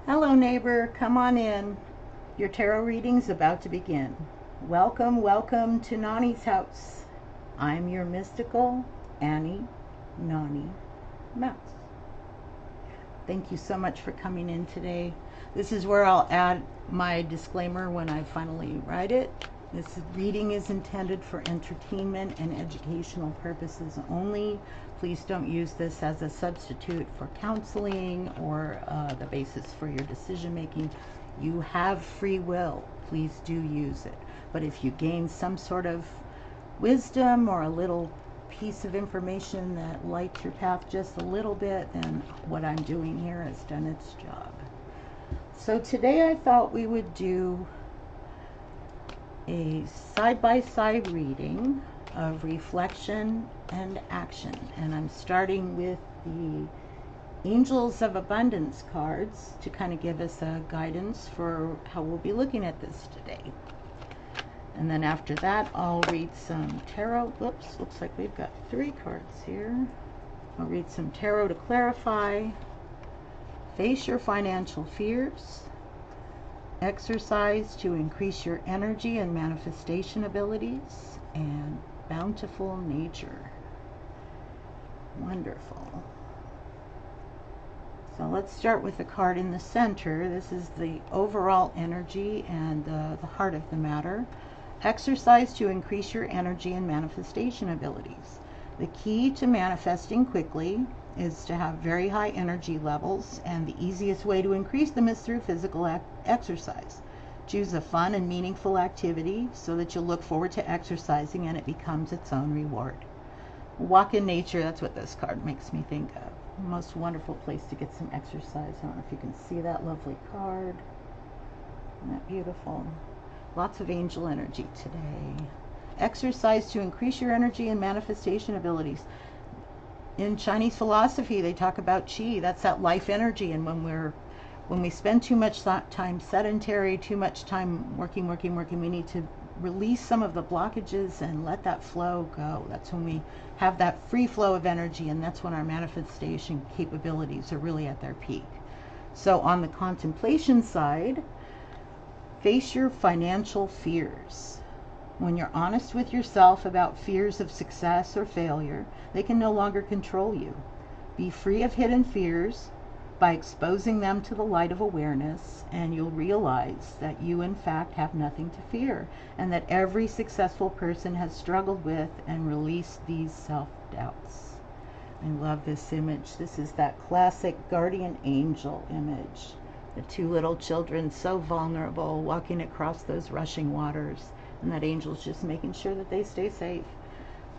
Hello, neighbor. Come on in. Your tarot reading's about to begin. Welcome, welcome to Nonny's house. I'm your mystical Annie Nonny Mouse. Thank you so much for coming in today. This is where I'll add my disclaimer when I finally write it. This reading is intended for entertainment and educational purposes only. Please don't use this as a substitute for counseling or the basis for your decision making. You have free will. Please do use it. But if you gain some sort of wisdom or a little piece of information that lights your path just a little bit, then what I'm doing here has done its job. So today I thought we would do a side-by-side reading of reflection and action, and I'm starting with the Angels of Abundance cards to kind of give us a guidance for how we'll be looking at this today. And then after that I'll read some tarot. Whoops, looks like we've got 3 cards here. I'll read some tarot to clarify, face your financial fears, exercise to increase your energy and manifestation abilities, and bountiful nature. Wonderful. So let's start with the card in the center. This is the overall energy and the heart of the matter. Exercise to increase your energy and manifestation abilities. The key to manifesting quickly is to have very high energy levels, and the easiest way to increase them is through physical exercise. Choose a fun and meaningful activity so that you'll look forward to exercising and it becomes its own reward. Walk in nature, that's what this card makes me think of. Most wonderful place to get some exercise. I don't know if you can see that lovely card. Isn't that beautiful? Lots of angel energy today. Exercise to increase your energy and manifestation abilities. In Chinese philosophy, they talk about qi. That's that life energy. And when we spend too much time sedentary, too much time working, we need to release some of the blockages and let that flow go. That's when we have that free flow of energy, and that's when our manifestation capabilities are really at their peak. So on the contemplation side, face your financial fears. When you're honest with yourself about fears of success or failure, they can no longer control you. Be free of hidden fears by exposing them to the light of awareness, and you'll realize that you in fact have nothing to fear, and that every successful person has struggled with and released these self-doubts. I love this image. This is that classic guardian angel image. The 2 little children, so vulnerable, walking across those rushing waters, and that angel's just making sure that they stay safe.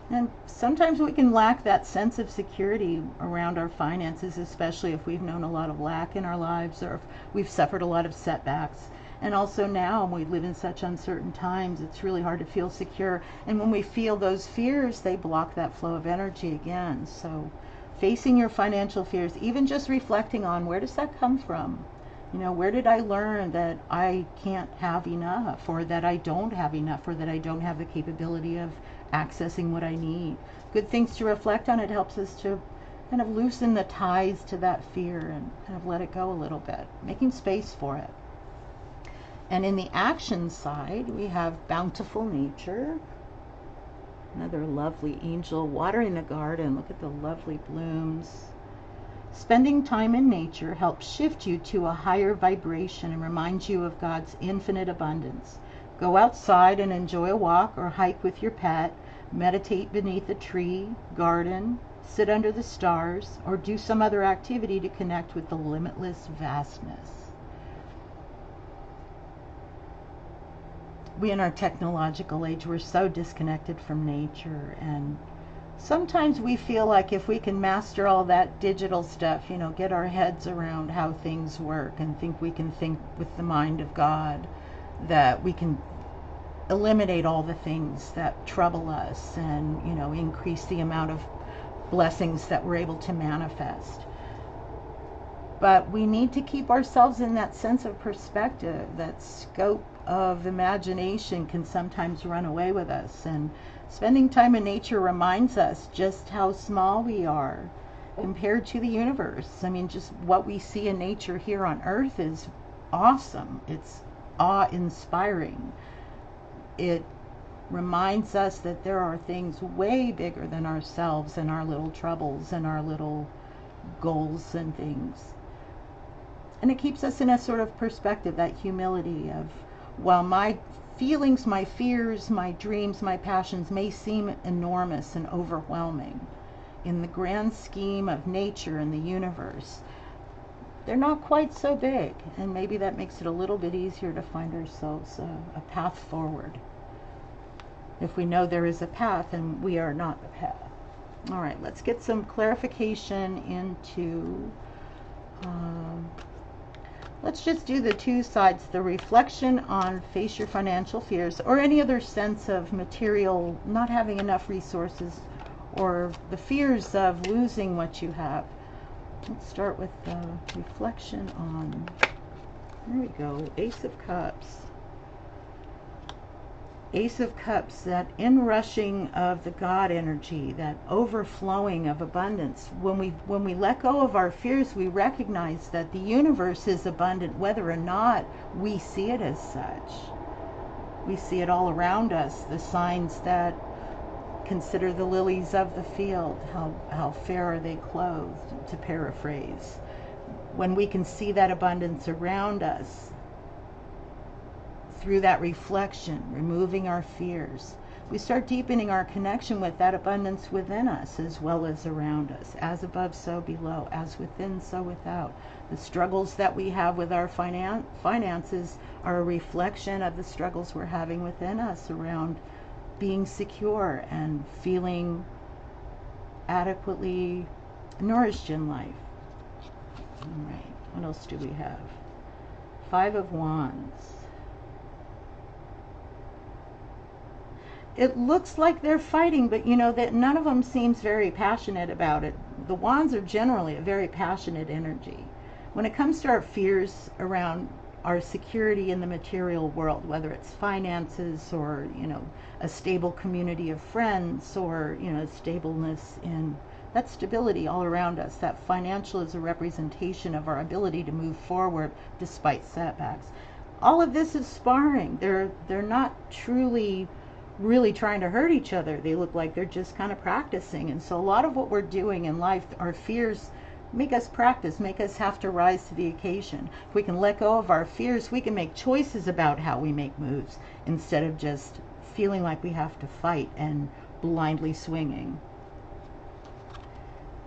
And sometimes we can lack that sense of security around our finances, especially if we've known a lot of lack in our lives or if we've suffered a lot of setbacks. And also now we live in such uncertain times, it's really hard to feel secure. And when we feel those fears, they block that flow of energy again. So facing your financial fears, even just reflecting on where does that come from? You know, where did I learn that I can't have enough, or that I don't have enough, or that I don't have the capability of accessing what I need? Good things to reflect on. It helps us to kind of loosen the ties to that fear and kind of let it go a little bit, making space for it. And in the action side, we have bountiful nature. Another lovely angel watering the garden. Look at the lovely blooms. Spending time in nature helps shift you to a higher vibration and reminds you of God's infinite abundance. Go outside and enjoy a walk or hike with your pet, meditate beneath a tree, garden, sit under the stars, or do some other activity to connect with the limitless vastness. We in our technological age, we're so disconnected from nature, and sometimes we feel like if we can master all that digital stuff, you know, get our heads around how things work and think we can think with the mind of God, that we can eliminate all the things that trouble us and, you know, increase the amount of blessings that we're able to manifest. But we need to keep ourselves in that sense of perspective. That scope of imagination can sometimes run away with us, and spending time in nature reminds us just how small we are compared to the universe. I mean, just what we see in nature here on Earth is awesome. It's awe-inspiring. It reminds us that there are things way bigger than ourselves and our little troubles and our little goals and things. And it keeps us in a sort of perspective, that humility of, while my feelings, my fears, my dreams, my passions may seem enormous and overwhelming, in the grand scheme of nature and the universe, they're not quite so big. And maybe that makes it a little bit easier to find ourselves a path forward, if we know there is a path and we are not the path. All right, let's get some clarification into, let's just do the two sides, the reflection on face your financial fears, or any other sense of material, not having enough resources, or the fears of losing what you have. Let's start with the reflection on, there we go, Ace of Cups. Ace of Cups, that inrushing of the God energy, that overflowing of abundance. When we let go of our fears, we recognize that the universe is abundant, whether or not we see it as such. We see it all around us, the signs that consider the lilies of the field, how fair are they clothed, to paraphrase. When we can see that abundance around us, through that reflection, removing our fears, we start deepening our connection with that abundance within us as well as around us. As above, so below. As within, so without. The struggles that we have with our finances are a reflection of the struggles we're having within us around being secure and feeling adequately nourished in life. All right, what else do we have? Five of Wands. It looks like they're fighting, but you know that none of them seems very passionate about it. The Wands are generally a very passionate energy. When it comes to our fears around our security in the material world, whether it's finances or, you know, a stable community of friends, or, you know, stableness in that stability all around us, that financial is a representation of our ability to move forward despite setbacks. All of this is sparring. They're not truly really trying to hurt each other. They look like they're just kind of practicing. And so a lot of what we're doing in life, our fears make us practice, make us have to rise to the occasion. If we can let go of our fears, we can make choices about how we make moves instead of just feeling like we have to fight and blindly swinging.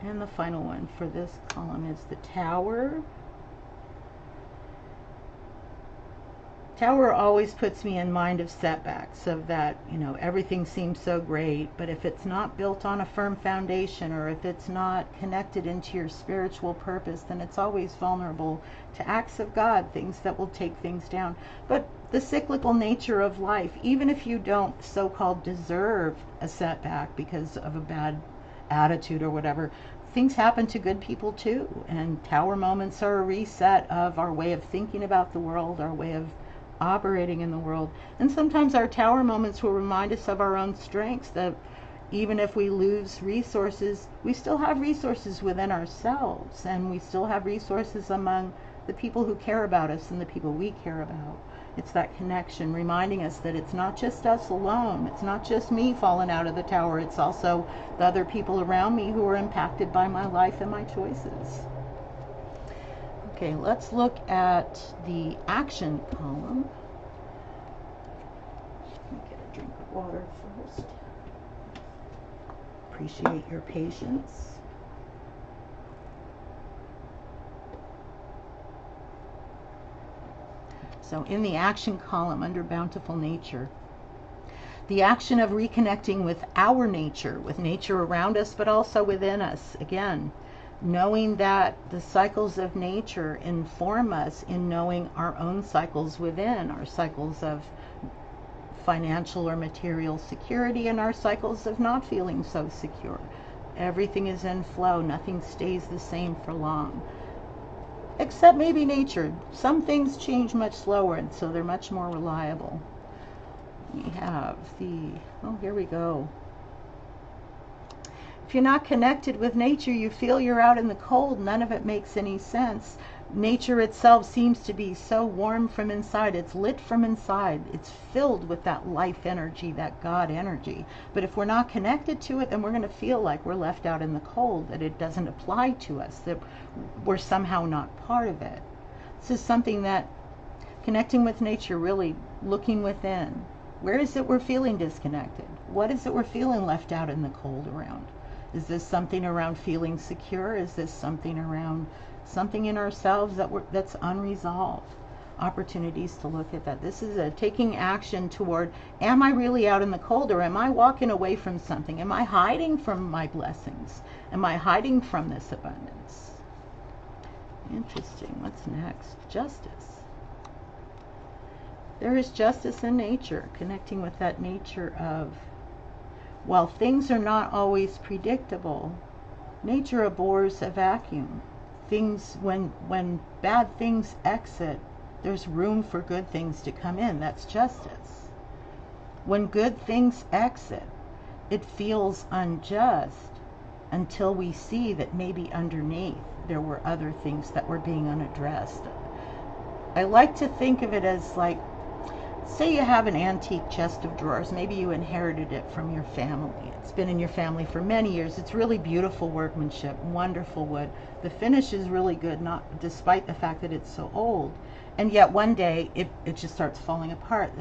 And the final one for this column is the Tower. Tower always puts me in mind of setbacks, of that, you know, everything seems so great, but if it's not built on a firm foundation, or if it's not connected into your spiritual purpose, then it's always vulnerable to acts of God, things that will take things down. But the cyclical nature of life, even if you don't so-called deserve a setback because of a bad attitude or whatever, things happen to good people too. And Tower moments are a reset of our way of thinking about the world, our way of operating in the world. And sometimes our Tower moments will remind us of our own strengths, that even if we lose resources, we still have resources within ourselves, and we still have resources among the people who care about us and the people we care about. It's that connection, reminding us that it's not just us alone. It's not just me falling out of the tower. It's also the other people around me who are impacted by my life and my choices. Okay, let's look at the action column. Let me get a drink of water first. Appreciate your patience. So in the action column under Bountiful Nature, the action of reconnecting with our nature, with nature around us, but also within us. Again, knowing that the cycles of nature inform us in knowing our own cycles within, our cycles of financial or material security and our cycles of not feeling so secure. Everything is in flow. Nothing stays the same for long. Except maybe nature. Some things change much slower, and so they're much more reliable. We have the, oh, here we go. If you're not connected with nature, you feel you're out in the cold. None of it makes any sense. Nature itself seems to be so warm from inside. It's lit from inside. It's filled with that life energy, that God energy. But if we're not connected to it, then we're going to feel like we're left out in the cold, that it doesn't apply to us, that we're somehow not part of it. This is something that connecting with nature, really looking within. Where is it we're feeling disconnected? What is it we're feeling left out in the cold around? Is this something around feeling secure? Is this something around something in ourselves that's unresolved? Opportunities to look at that. This is a taking action toward, am I really out in the cold, or am I walking away from something? Am I hiding from my blessings? Am I hiding from this abundance? Interesting. What's next? Justice. There is justice in nature, connecting with that nature of, while things are not always predictable, nature abhors a vacuum. Things, when bad things exit, there's room for good things to come in. That's justice. When good things exit, it feels unjust until we see that maybe underneath there were other things that were being unaddressed. I like to think of it as like, say you have an antique chest of drawers. Maybe you inherited it from your family. It's been in your family for many years. It's really beautiful workmanship, wonderful wood. The finish is really good, not despite the fact that it's so old. And yet one day it just starts falling apart.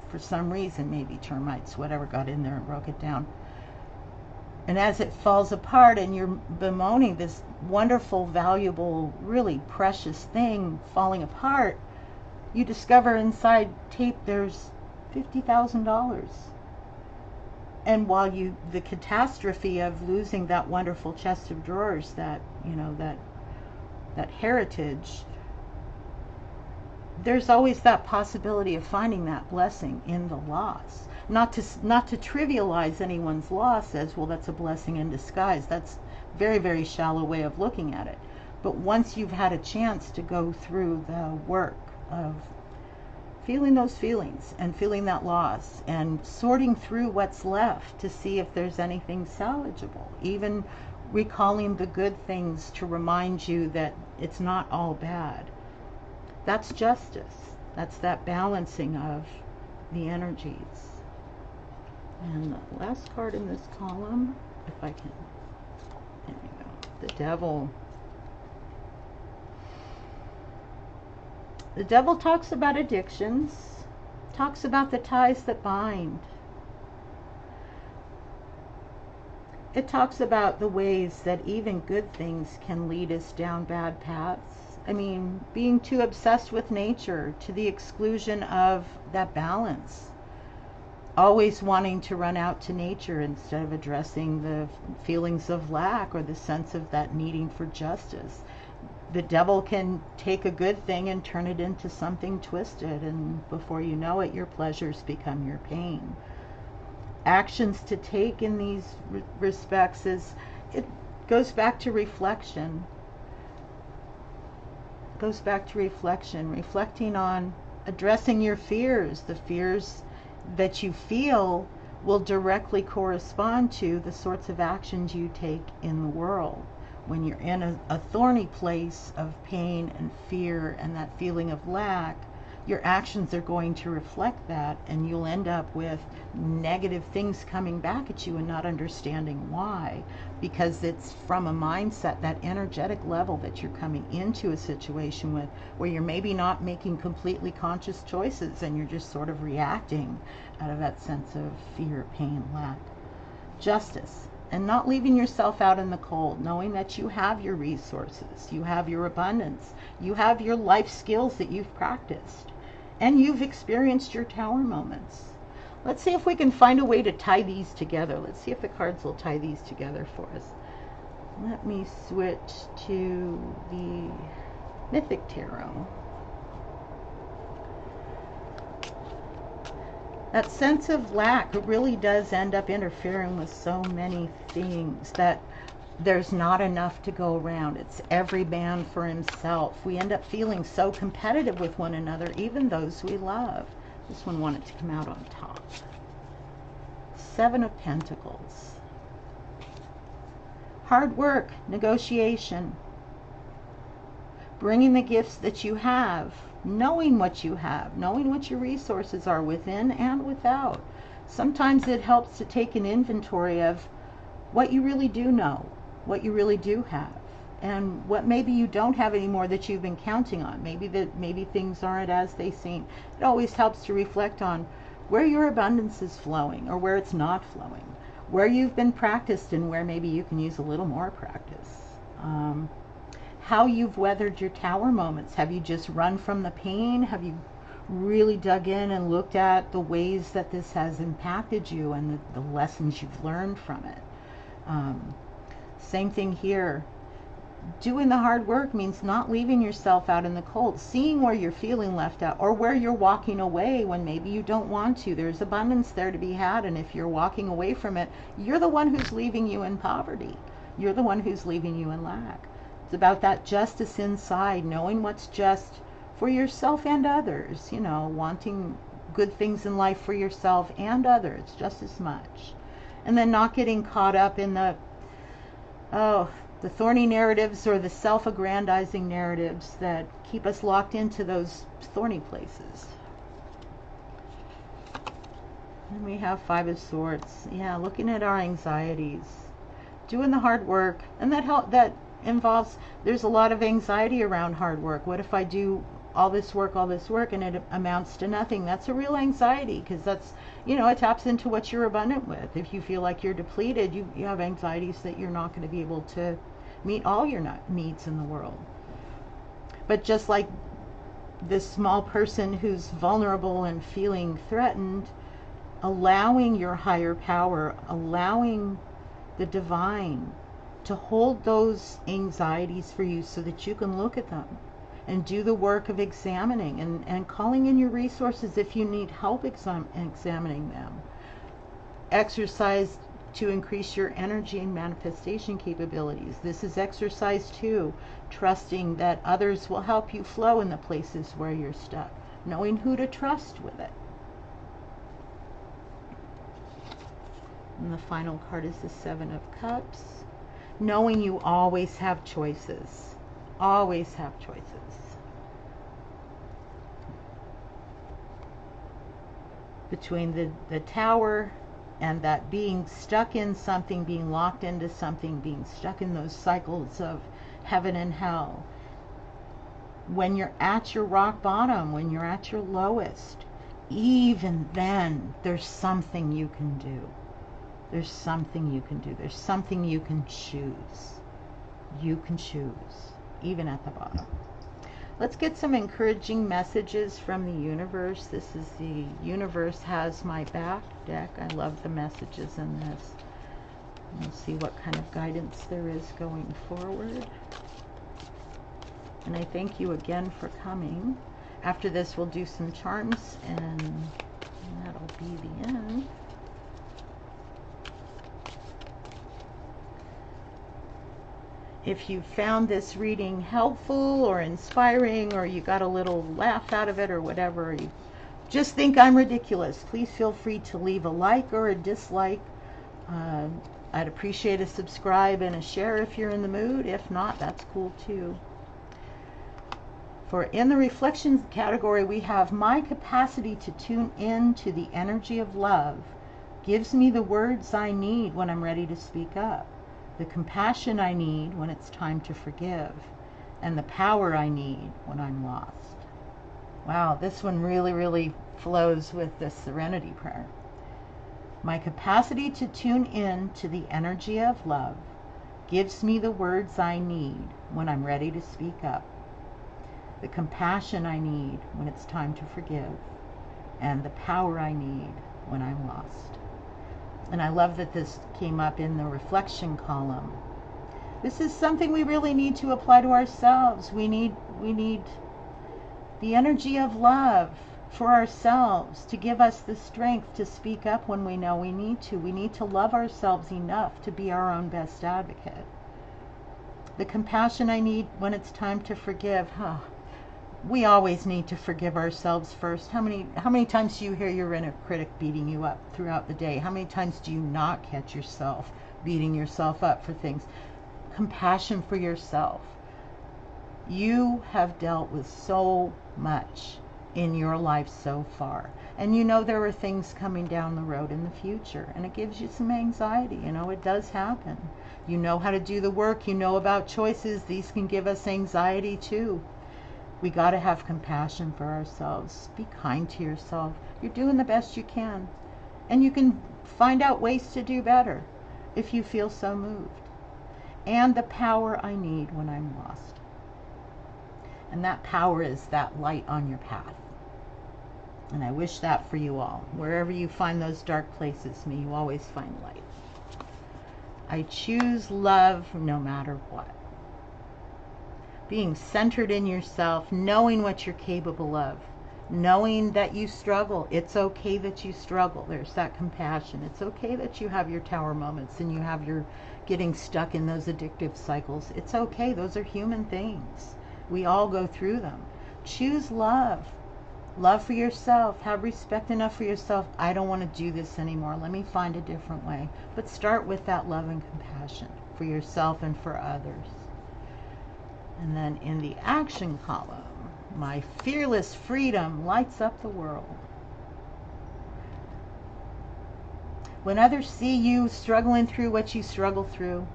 For some reason, maybe termites, whatever, got in there and broke it down. And as it falls apart and you're bemoaning this wonderful, valuable, really precious thing falling apart, you discover inside tape there's $50,000. And while the catastrophe of losing that wonderful chest of drawers, that, you know, that heritage, there's always that possibility of finding that blessing in the loss. Not to trivialize anyone's loss as, well, that's a blessing in disguise. That's very, very shallow way of looking at it. But once you've had a chance to go through the work of feeling those feelings and feeling that loss and sorting through what's left to see if there's anything salvageable, even recalling the good things to remind you that it's not all bad. That's justice. That's that balancing of the energies. And the last card in this column, if I can, there we go, the Devil. The Devil talks about addictions, talks about the ties that bind. It talks about the ways that even good things can lead us down bad paths. I mean, being too obsessed with nature to the exclusion of that balance. Always wanting to run out to nature instead of addressing the feelings of lack or the sense of that needing for justice. The devil can take a good thing and turn it into something twisted, and before you know it, your pleasures become your pain. Actions to take in these respects is, it goes back to reflection. Goes back to reflection, reflecting on addressing your fears. The fears that you feel will directly correspond to the sorts of actions you take in the world. When you're in a thorny place of pain and fear and that feeling of lack, your actions are going to reflect that, and you'll end up with negative things coming back at you and not understanding why, because it's from a mindset, that energetic level that you're coming into a situation with, where you're maybe not making completely conscious choices and you're just sort of reacting out of that sense of fear, pain, lack. Justice. And not leaving yourself out in the cold, knowing that you have your resources, you have your abundance, you have your life skills that you've practiced, and you've experienced your tower moments. Let's see if we can find a way to tie these together. Let's see if the cards will tie these together for us. Let me switch to the Mythic Tarot. That sense of lack really does end up interfering with so many things, that there's not enough to go around. It's every man for himself. We end up feeling so competitive with one another, even those we love. This one wanted to come out on top. Seven of Pentacles. Hard work, negotiation, bringing the gifts that you have, knowing what you have, knowing what your resources are within and without. Sometimes it helps to take an inventory of what you really do know, what you really do have, and what maybe you don't have anymore that you've been counting on. Maybe things aren't as they seem. It always helps to reflect on where your abundance is flowing or where it's not flowing, where you've been practiced and where maybe you can use a little more practice. How you've weathered your tower moments. Have you just run from the pain? Have you really dug in and looked at the ways that this has impacted you and the lessons you've learned from it? Same thing here. Doing the hard work means not leaving yourself out in the cold, seeing where you're feeling left out or where you're walking away when maybe you don't want to. There's abundance there to be had, and if you're walking away from it, you're the one who's leaving you in poverty. You're the one who's leaving you in lack. It's about that justice inside, knowing what's just for yourself and others, you know, wanting good things in life for yourself and others just as much. And then not getting caught up in the thorny narratives or the self-aggrandizing narratives that keep us locked into those thorny places. And we have Five of Swords. Yeah, looking at our anxieties, doing the hard work, and that involves, there's a lot of anxiety around hard work. What if I do all this work and it amounts to nothing? That's a real anxiety, because that's, you know, it taps into what you're abundant with. If you feel like you're depleted, you have anxieties that you're not going to be able to meet all your needs in the world. But just like this small person who's vulnerable and feeling threatened, allowing your higher power, allowing the divine to hold those anxieties for you so that you can look at them and do the work of examining and calling in your resources if you need help examining them. Exercise to increase your energy and manifestation capabilities. This is exercise too, trusting that others will help you flow in the places where you're stuck, knowing who to trust with it. And the final card is the Seven of Cups. Knowing you always have choices. Always have choices. Between the Tower and that being stuck in something, being locked into something, being stuck in those cycles of heaven and hell. When you're at your rock bottom, when you're at your lowest, even then, there's something you can do. There's something you can do. There's something you can choose. You can choose, even at the bottom. Let's get some encouraging messages from the universe. This is the Universe Has My Back deck. I love the messages in this. We'll see what kind of guidance there is going forward. And I thank you again for coming. After this, we'll do some charms, and that'll be the end. If you found this reading helpful or inspiring, or you got a little laugh out of it or whatever, you just think I'm ridiculous, please feel free to leave a like or a dislike. I'd appreciate a subscribe and a share if you're in the mood. If not, that's cool too. For in the reflections category, we have my capacity to tune in to the energy of love gives me the words I need when I'm ready to speak up, the compassion I need when it's time to forgive, and the power I need when I'm lost. Wow, this one really, really flows with the Serenity Prayer. My capacity to tune in to the energy of love gives me the words I need when I'm ready to speak up, the compassion I need when it's time to forgive, and the power I need when I'm lost. And I love that this came up in the reflection column. This is something we really need to apply to ourselves. We need the energy of love for ourselves to give us the strength to speak up when we know we need to. We need to love ourselves enough to be our own best advocate. The compassion I need when it's time to forgive. We always need to forgive ourselves first. How many times do you hear your inner critic beating you up throughout the day? How many times do you not catch yourself beating yourself up for things? compassion for yourself. You have dealt with so much in your life so far. And you know there are things coming down the road in the future. And it gives you some anxiety. You know, it does happen. You know how to do the work. You know about choices. These can give us anxiety too. We got to have compassion for ourselves. Be kind to yourself. You're doing the best you can. And you can find out ways to do better if you feel so moved. And the power I need when I'm lost. And that power is that light on your path. And I wish that for you all. Wherever you find those dark places, may you always find light. I choose love no matter what. Being centered in yourself, knowing what you're capable of, knowing that you struggle. It's okay that you struggle. There's that compassion. It's okay that you have your tower moments and you have your getting stuck in those addictive cycles. It's okay. Those are human things. We all go through them. Choose love. Love for yourself. Have respect enough for yourself. I don't want to do this anymore. Let me find a different way. But start with that love and compassion for yourself and for others. And then in the action column, my fearless freedom lights up the world. When others see you struggling through what you struggle through,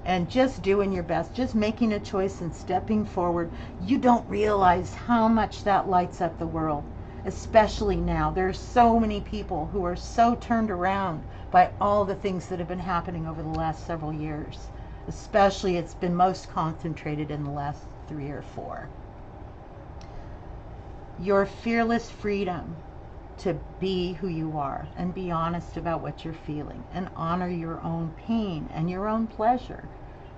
and just doing your best, just making a choice and stepping forward, you don't realize how much that lights up the world. Especially now. There are so many people who are so turned around by all the things that have been happening over the last several years. Especially it's been most concentrated in the last 3 or 4. Your fearless freedom to be who you are and be honest about what you're feeling and honor your own pain and your own pleasure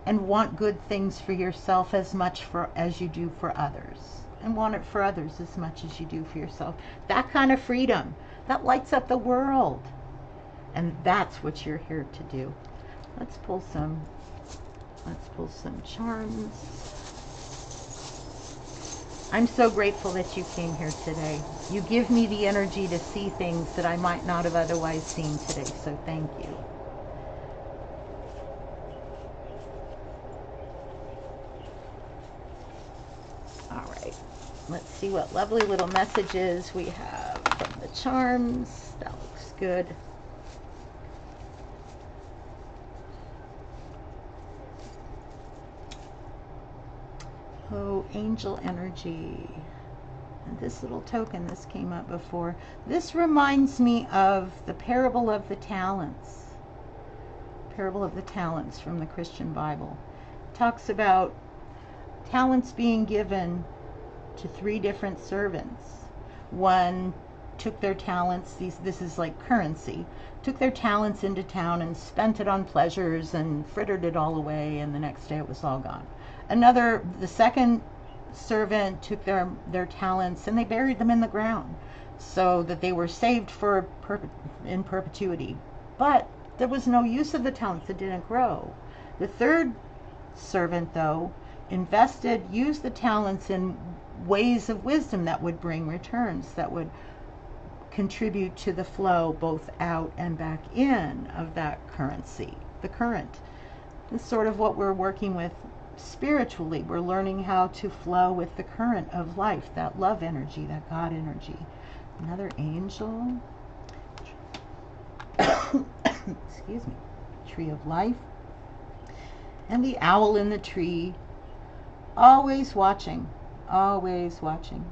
and want good things for yourself as much as you do for others and want it for others as much as you do for yourself. That kind of freedom, that lights up the world. And that's what you're here to do. Let's pull some charms. I'm so grateful that you came here today. You give me the energy to see things that I might not have otherwise seen today, so thank you. All right, let's see what lovely little messages we have from the charms. That looks good. Oh, angel energy. And this little token, this came up before. This reminds me of the parable of the talents. Parable of the talents from the Christian Bible. It talks about talents being given to 3 different servants. One took their talents, this is like currency, took their talents into town and spent it on pleasures and frittered it all away, and the next day it was all gone. The second servant took their talents and they buried them in the ground so that they were saved in perpetuity. But there was no use of the talents, it didn't grow. The third servant, though, used the talents in ways of wisdom that would bring returns, that would contribute to the flow both out and back in of that currency, the current. It's sort of what we're working with spiritually. We're learning how to flow with the current of life, that love energy, that God energy. Another angel. Excuse me. Tree of life. And the owl in the tree, always watching, always watching.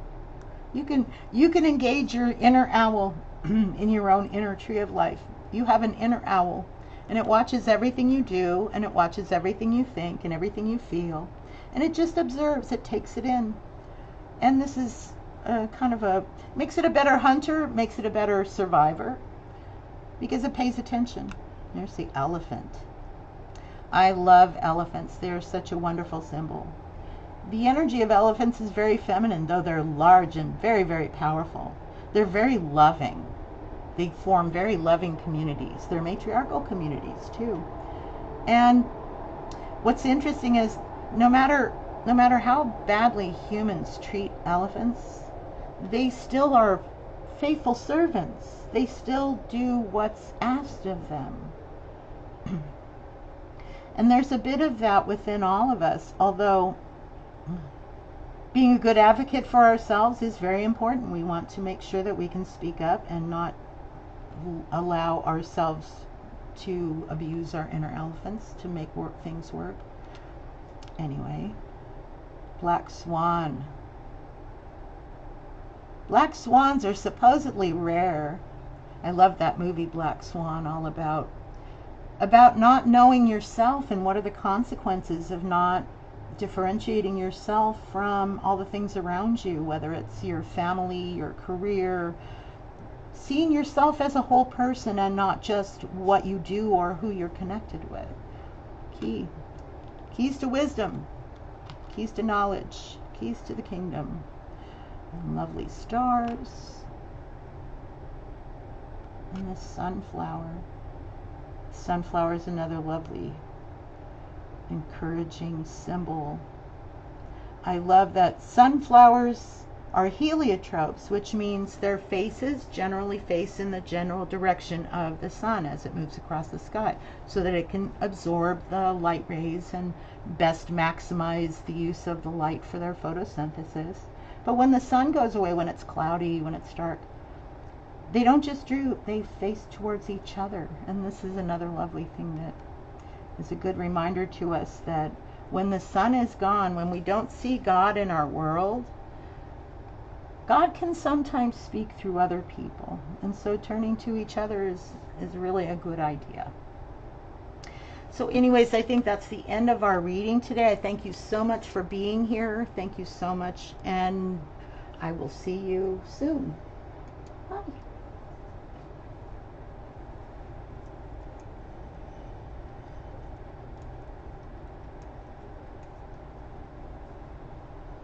You can engage your inner owl in your own inner tree of life. You have an inner owl, and it watches everything you do, and it watches everything you think and everything you feel, and it just observes, it takes it in. And this is makes it a better hunter, makes it a better survivor, because it pays attention. There's the elephant. I love elephants. They are such a wonderful symbol. The energy of elephants is very feminine, though they're large and very, very powerful. They're very loving. They form very loving communities. They're matriarchal communities too. And what's interesting is no matter how badly humans treat elephants, they still are faithful servants. They still do what's asked of them. And there's a bit of that within all of us, although being a good advocate for ourselves is very important. We want to make sure that we can speak up and not allow ourselves to abuse our inner elephants to make things work. Anyway, Black Swan. Black swans are supposedly rare. I love that movie Black Swan, all about not knowing yourself and what are the consequences of not differentiating yourself from all the things around you, whether it's your family, your career, seeing yourself as a whole person and not just what you do or who you're connected with. Keys to wisdom, keys to knowledge, keys to the kingdom. And lovely stars. And the sunflower. Sunflower is another lovely, encouraging symbol. I love that sunflowers are heliotropes, which means their faces generally face in the general direction of the sun as it moves across the sky, so that it can absorb the light rays and best maximize the use of the light for their photosynthesis. But when the sun goes away, when it's cloudy, when it's dark, they don't just droop, they face towards each other. And this is another lovely thing that is a good reminder to us that when the sun is gone, when we don't see God in our world, God can sometimes speak through other people. And so turning to each other is really a good idea. So anyways, I think that's the end of our reading today. I thank you so much for being here. Thank you so much. And I will see you soon. Bye.